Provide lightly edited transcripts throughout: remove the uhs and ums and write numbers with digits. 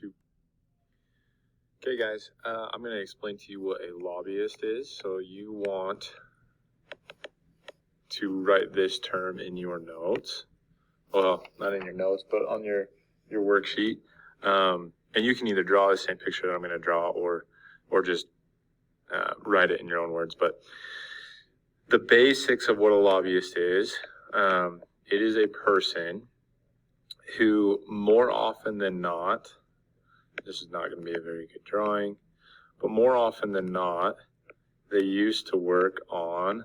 Two. Okay, guys, I'm going to explain to you what a lobbyist is. So you want to write this term in your notes. Well, not in your notes, but on your worksheet. And you can either draw the same picture that I'm going to draw or just write it in your own words. But the basics of what a lobbyist is, it is a person who more often than not, this is not going to be a very good drawing, but more often than not, they used to work on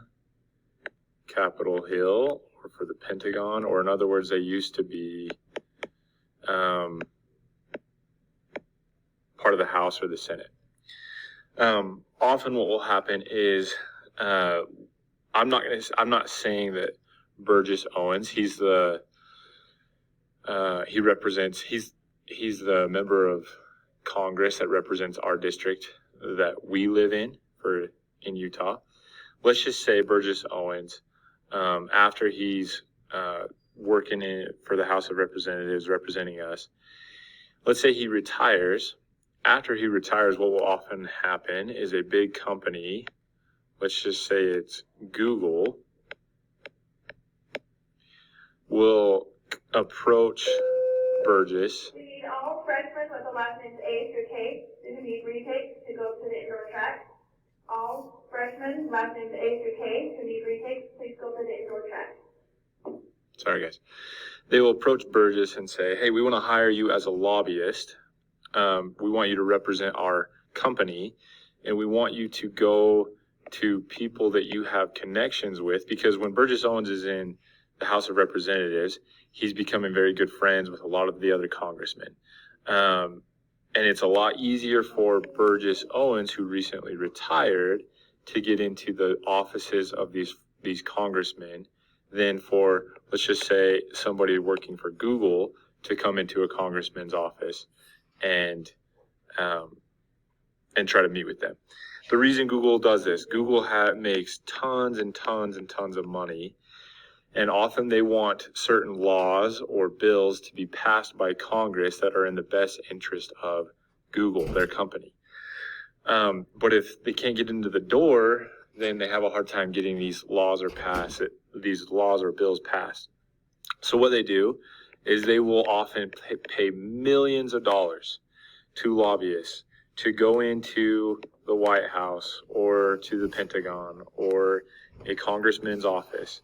Capitol Hill or for the Pentagon, or in other words, they used to be part of the House or the Senate. Often what will happen is, I'm not saying that Burgess Owens, he's the member of Congress that represents our district that we live in in Utah. Let's just say Burgess Owens, after he's working for the House of Representatives representing us, let's say he retires. After he retires, what will often happen is a big company, let's just say it's Google, will approach Burgess. We need all freshmen with the last names A through K who need retakes to go to the indoor track. All freshmen, last names A through K who need retakes, please go to the indoor track. Sorry, guys. They will approach Burgess and say, hey, we want to hire you as a lobbyist. We want you to represent our company, and we want you to go to people that you have connections with, because when Burgess Owens is in the House of Representatives, he's becoming very good friends with a lot of the other congressmen. And it's a lot easier for Burgess Owens, who recently retired, to get into the offices of these congressmen than for, let's just say, somebody working for Google to come into a congressman's office and try to meet with them. The reason Google does this, Google makes tons and tons and tons of money, and often they want certain laws or bills to be passed by Congress that are in the best interest of Google, their company. But if they can't get into the door, then they have a hard time getting these laws or bills passed. So what they do is they will often pay millions of dollars to lobbyists to go into the White House or to the Pentagon or a congressman's office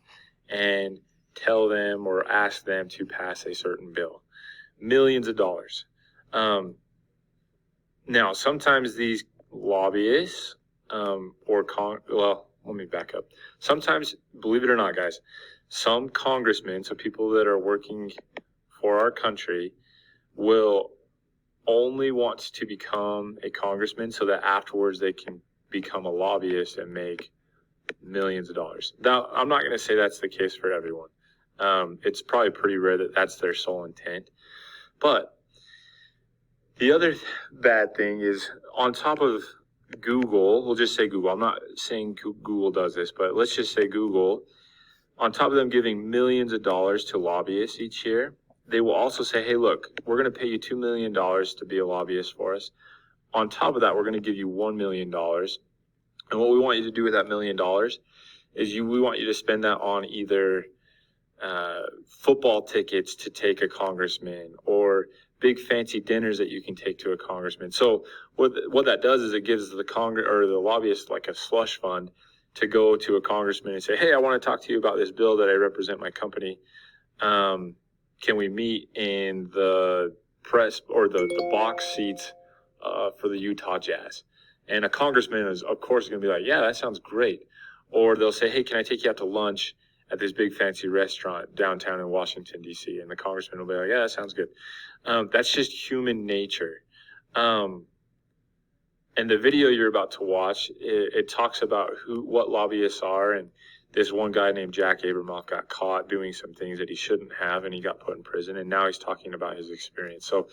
and tell them or ask them to pass a certain bill. Millions of dollars. Now, sometimes these lobbyists let me back up. Sometimes, believe it or not, guys, some congressmen, so people that are working for our country, will only want to become a congressman so that afterwards they can become a lobbyist and make millions of dollars. Now, I'm not going to say that's the case for everyone. It's probably pretty rare that that's their sole intent. But the other bad thing is, on top of Google, we'll just say Google. I'm not saying Google does this, but let's just say Google, on top of them giving millions of dollars to lobbyists each year, they will also say, hey, look, we're going to pay you $2 million to be a lobbyist for us. On top of that, we're going to give you $1 million. And what we want you to do with that $1 million is we want you to spend that on either football tickets to take a congressman or big fancy dinners that you can take to a congressman. So what that does is it gives the lobbyist like a slush fund to go to a congressman and say, hey, I want to talk to you about this bill that I represent my company. Can we meet in the press or the box seats for the Utah Jazz? And a congressman is, of course, going to be like, yeah, that sounds great. Or they'll say, hey, can I take you out to lunch at this big fancy restaurant downtown in Washington, D.C.? And the congressman will be like, yeah, that sounds good. That's just human nature. And the video you're about to watch, it talks about what lobbyists are. And this one guy named Jack Abramoff got caught doing some things that he shouldn't have, and he got put in prison. And now he's talking about his experience. So